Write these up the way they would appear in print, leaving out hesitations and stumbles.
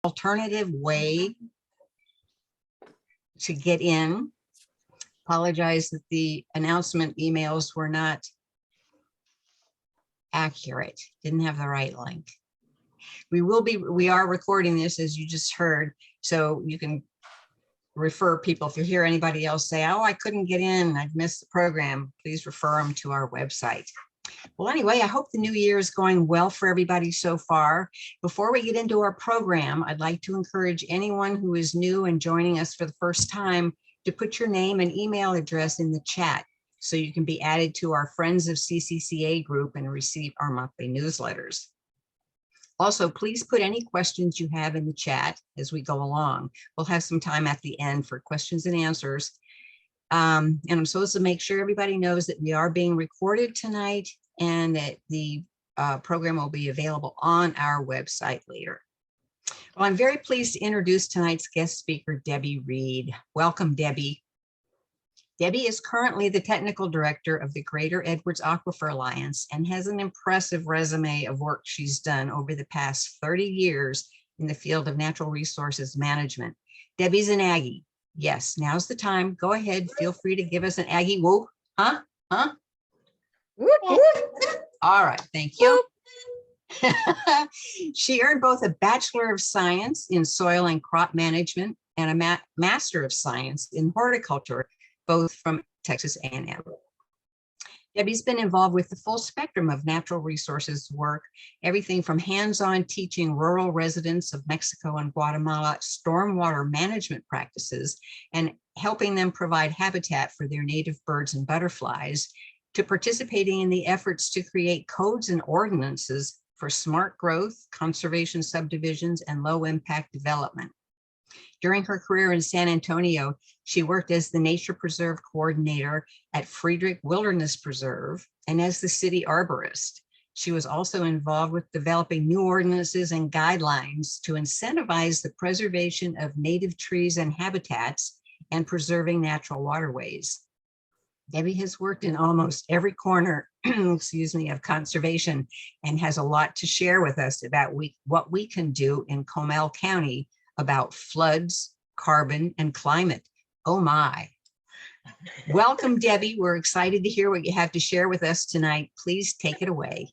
alternative way to get in. Apologize that the announcement emails were not accurate, didn't have the right link. We are recording this, as you just heard, so you can refer people. If you hear anybody else say, oh, I couldn't get in, I've missed the program, please refer them to our website. Well, anyway, I hope the new year is going well for everybody so far. Before we get into our program, I'd like to encourage anyone who is new and joining us for the first time to put your name and email address in the chat so you can be added to our Friends of CCCA group and receive our monthly newsletters. Also, please put any questions you have in the chat as we go along. We'll have some time at the end for questions and answers. And I'm supposed to make sure everybody knows that we are being recorded tonight and that the program will be available on our website later. Well, I'm very pleased to introduce tonight's guest speaker, Debbie Reid. Welcome, Debbie. Debbie is currently the technical director of the Greater Edwards Aquifer Alliance and has an impressive resume of work she's done over the past 30 years in the field of natural resources management. Debbie's an Aggie. Yes, now's the time. Go ahead. Feel free to give us an Aggie whoop. Huh? Huh? Whoop, whoop. All right. Thank you. She earned both a Bachelor of Science in Soil and Crop Management and a Master of Science in Horticulture, both from Texas A&M. Debbie's been involved with the full spectrum of natural resources work, everything from hands-on teaching rural residents of Mexico and Guatemala stormwater management practices and helping them provide habitat for their native birds and butterflies, to participating in the efforts to create codes and ordinances for smart growth, conservation subdivisions, and low-impact development. During her career in San Antonio, she worked as the Nature Preserve Coordinator at Friedrich Wilderness Preserve and as the city arborist. She was also involved with developing new ordinances and guidelines to incentivize the preservation of native trees and habitats and preserving natural waterways. Debbie has worked in almost every corner, excuse me, of conservation and has a lot to share with us about what we can do in Comal County about floods, carbon, and climate. Oh my. Welcome, Debbie. We're excited to hear what you have to share with us tonight. Please take it away.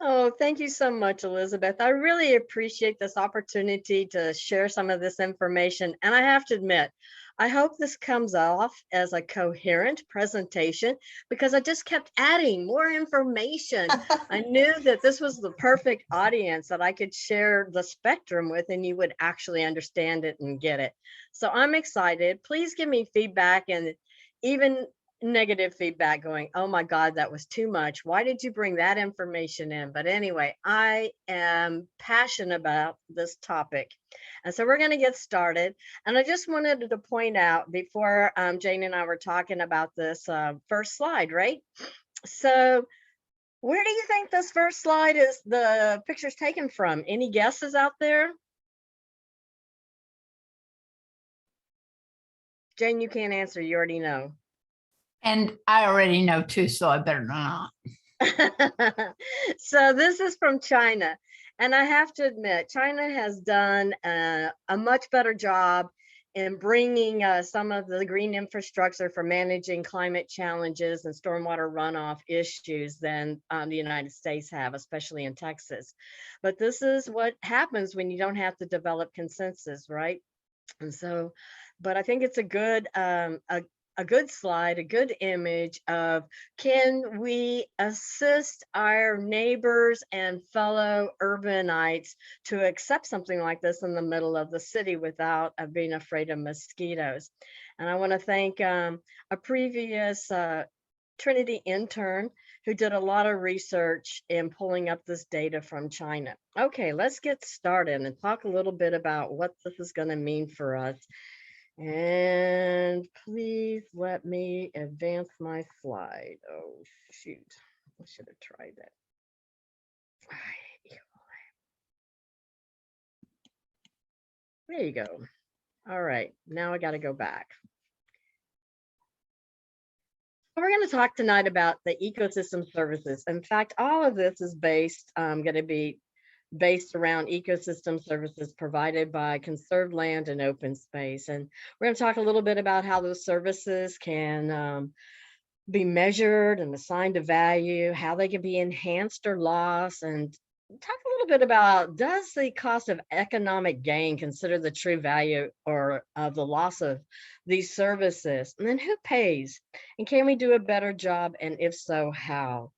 Oh, thank you so much, Elizabeth. I really appreciate this opportunity to share some of this information. And I have to admit, I hope this comes off as a coherent presentation because I just kept adding more information. I knew that this was the perfect audience that I could share the spectrum with and you would actually understand it and get it. So I'm excited. Please give me feedback and even negative feedback going, oh my God, that was too much. Why did you bring that information in? But anyway, I am passionate about this topic. And so we're going to get started. And I just wanted to point out before Jane and I were talking about this first slide, right? So where do you think this first slide is, the picture's taken from? Any guesses out there? Jane, you can't answer. You already know. And I already know too, so I better not. So this is from China. And I have to admit, China has done a much better job in bringing some of the green infrastructure for managing climate challenges and stormwater runoff issues than the United States have, especially in Texas. But this is what happens when you don't have to develop consensus, right? And so, but I think it's a good slide, a good image of, can we assist our neighbors and fellow urbanites to accept something like this in the middle of the city without being afraid of mosquitoes? And I want to thank a previous Trinity intern who did a lot of research in pulling up this data from China. Okay, let's get started and talk a little bit about what this is going to mean for us. And please let me advance my slide. Oh, shoot. I should have tried that. There you go. All right, now I got to go back. We're going to talk tonight about the ecosystem services. In fact, all of this is based, going to be based around ecosystem services provided by conserved land and open space. And we're going to talk a little bit about how those services can be measured and assigned a value, how they can be enhanced or lost, and talk a little bit about, does the cost of economic gain consider the true value or of the loss of these services? And then who pays? And can we do a better job? And if so, how?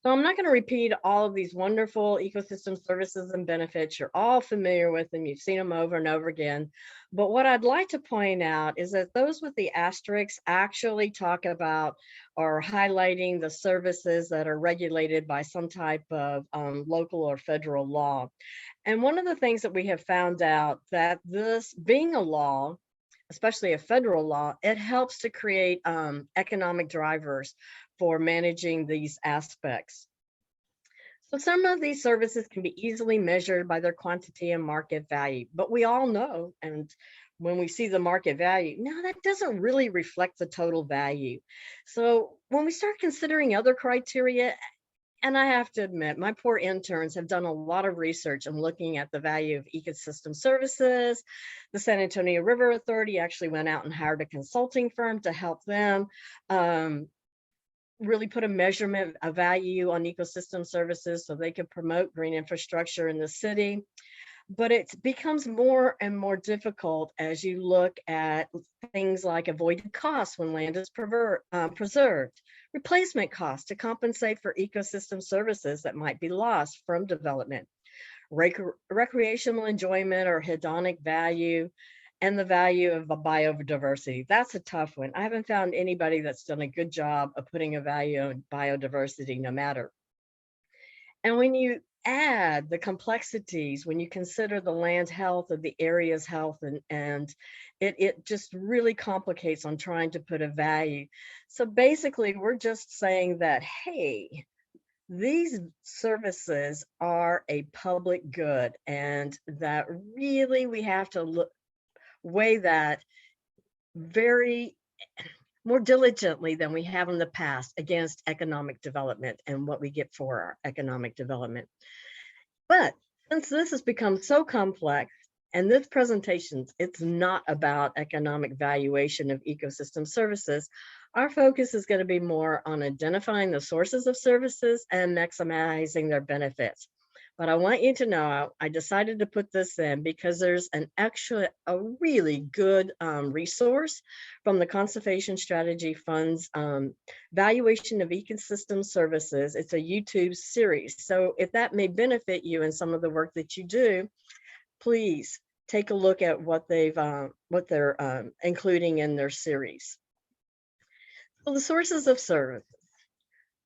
So I'm not going to repeat all of these wonderful ecosystem services and benefits. You're all familiar with them. You've seen them over and over again. But what I'd like to point out is that those with the asterisks actually talk about or highlighting the services that are regulated by some type of local or federal law. And one of the things that we have found out that this being a law, especially a federal law, it helps to create economic drivers for managing these aspects. So some of these services can be easily measured by their quantity and market value, but we all know, and when we see the market value, no, that doesn't really reflect the total value. So when we start considering other criteria, and I have to admit, my poor interns have done a lot of research and looking at the value of ecosystem services. The San Antonio River Authority actually went out and hired a consulting firm to help them really put a measurement, a value on ecosystem services so they could promote green infrastructure in the city. But it becomes more and more difficult as you look at things like avoided costs when land is preserved, replacement costs to compensate for ecosystem services that might be lost from development, recreational enjoyment or hedonic value, and the value of biodiversity. That's a tough one. I haven't found anybody that's done a good job of putting a value on biodiversity, no matter. And when you add the complexities, when you consider the land health of the area's health, and it just really complicates on trying to put a value. So basically, we're just saying that, hey, these services are a public good, and that really we have to weigh that very more diligently than we have in the past against economic development and what we get for our economic development. But since this has become so complex, and this presentation, it's not about economic valuation of ecosystem services, our focus is going to be more on identifying the sources of services and maximizing their benefits. But I want you to know, I decided to put this in because there's a really good resource from the Conservation Strategy Fund's Valuation of Ecosystem Services. It's a YouTube series. So if that may benefit you in some of the work that you do, please take a look at what they're including in their series. So the sources of service.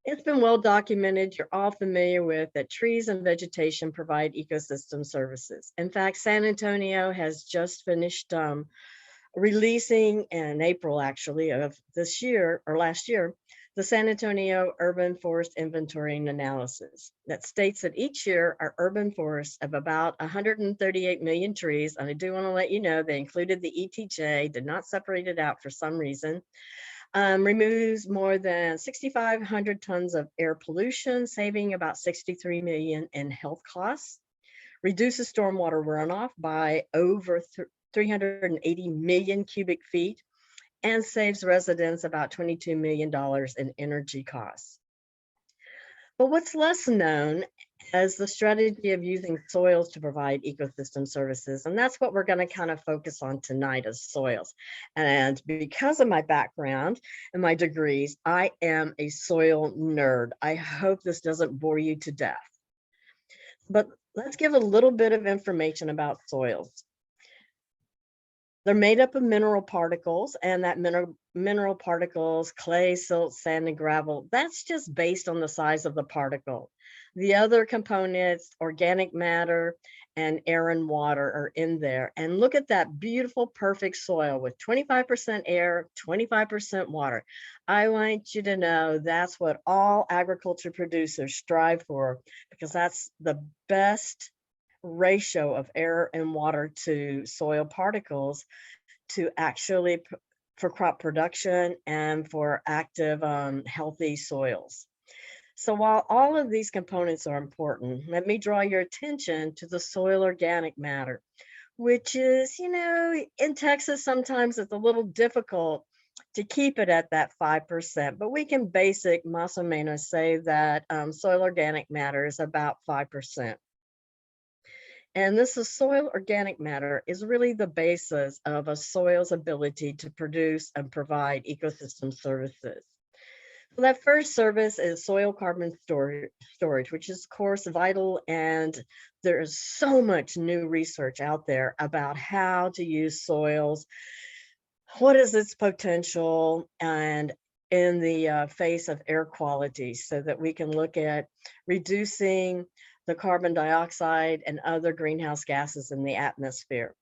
It's been well documented, you're all familiar with, that trees and vegetation provide ecosystem services. In fact, San Antonio has just finished releasing in April, actually, of this year or last year, the San Antonio Urban Forest Inventory and Analysis that states that each year our urban forests of about 138 million trees, and I do want to let you know they included the ETJ, did not separate it out for some reason, removes more than 6,500 tons of air pollution, saving about 63 million in health costs, reduces stormwater runoff by over 380 million cubic feet, and saves residents about $22 million in energy costs. But what's less known is the strategy of using soils to provide ecosystem services. And that's what we're going to kind of focus on tonight, is soils. And because of my background and my degrees, I am a soil nerd. I hope this doesn't bore you to death. But let's give a little bit of information about soils. They're made up of mineral particles, and that mineral particles, clay, silt, sand, and gravel, that's just based on the size of the particle. The other components, organic matter and air and water, are in there. And look at that beautiful, perfect soil with 25% air, 25% water. I want you to know that's what all agriculture producers strive for, because that's the best ratio of air and water to soil particles to actually for crop production and for active healthy soils. So while all of these components are important, let me draw your attention to the soil organic matter, which is, in Texas, sometimes it's a little difficult to keep it at that 5%, but we can basic más o menos say that soil organic matter is about 5%. And this is soil organic matter is really the basis of a soil's ability to produce and provide ecosystem services. So that first service is soil carbon storage, which is of course vital. And there is so much new research out there about how to use soils. What is its potential? And in the face of air quality, so that we can look at reducing the carbon dioxide and other greenhouse gases in the atmosphere.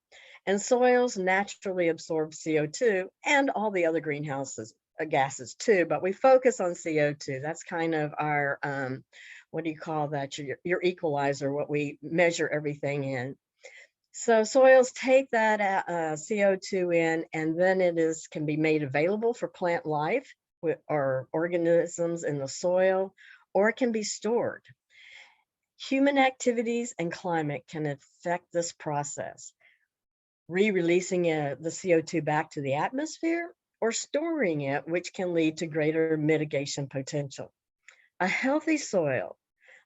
And soils naturally absorb CO2 and all the other greenhouses gases too, but we focus on CO2. That's kind of our, what do you call that? Your equalizer, what we measure everything in. So soils take that CO2 in, and then can be made available for plant life or organisms in the soil, or it can be stored. Human activities and climate can affect this process, releasing the CO2 back to the atmosphere or storing it, which can lead to greater mitigation potential. A healthy soil,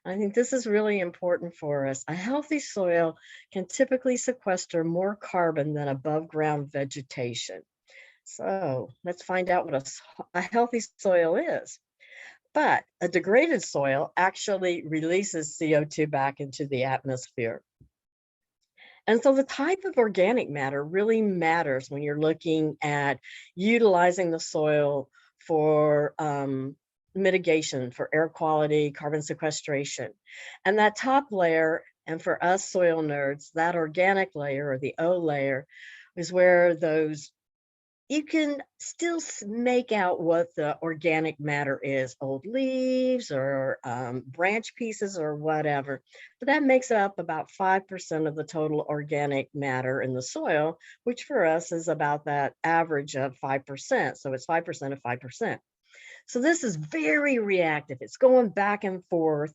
I think this is really important for us. A healthy soil can typically sequester more carbon than above ground vegetation. So let's find out what a healthy soil is. But a degraded soil actually releases CO2 back into the atmosphere. And so the type of organic matter really matters when you're looking at utilizing the soil for mitigation, for air quality, carbon sequestration. And that top layer, and for us soil nerds, that organic layer or the O layer is where you can still make out what the organic matter is, old leaves or branch pieces or whatever. But that makes up about 5% of the total organic matter in the soil, which for us is about that average of 5%. So it's 5% of 5%. So this is very reactive. It's going back and forth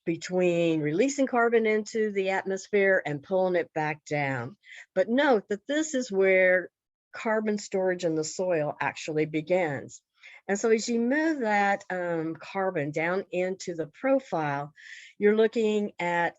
between releasing carbon into the atmosphere and pulling it back down. But note that this is where carbon storage in the soil actually begins. And so as you move that carbon down into the profile, you're looking at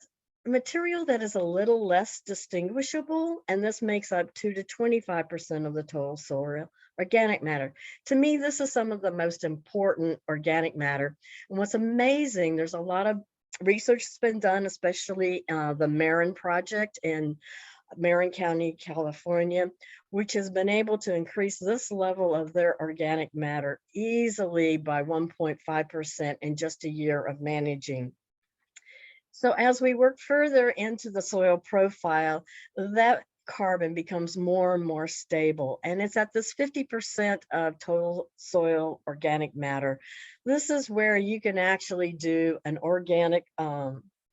material that is a little less distinguishable, and this makes up 2 to 25% of the total soil organic matter. To me, this is some of the most important organic matter. And what's amazing, there's a lot of research that's been done, especially the Marin project in Marin County, California, which has been able to increase this level of their organic matter easily by 1.5% in just a year of managing. So as we work further into the soil profile, that carbon becomes more and more stable, and it's at this 50% of total soil organic matter. This is where you can actually do an organic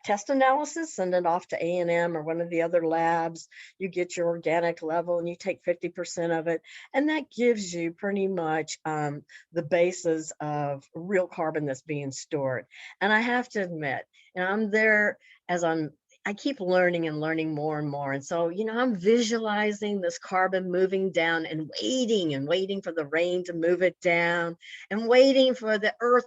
test analysis, send it off to A&M or one of the other labs. You get your organic level and you take 50% of it, and that gives you pretty much the basis of real carbon that's being stored. And I have to admit, and I'm there as I keep learning and learning more and more. And so, I'm visualizing this carbon moving down and waiting for the rain to move it down and waiting for the earth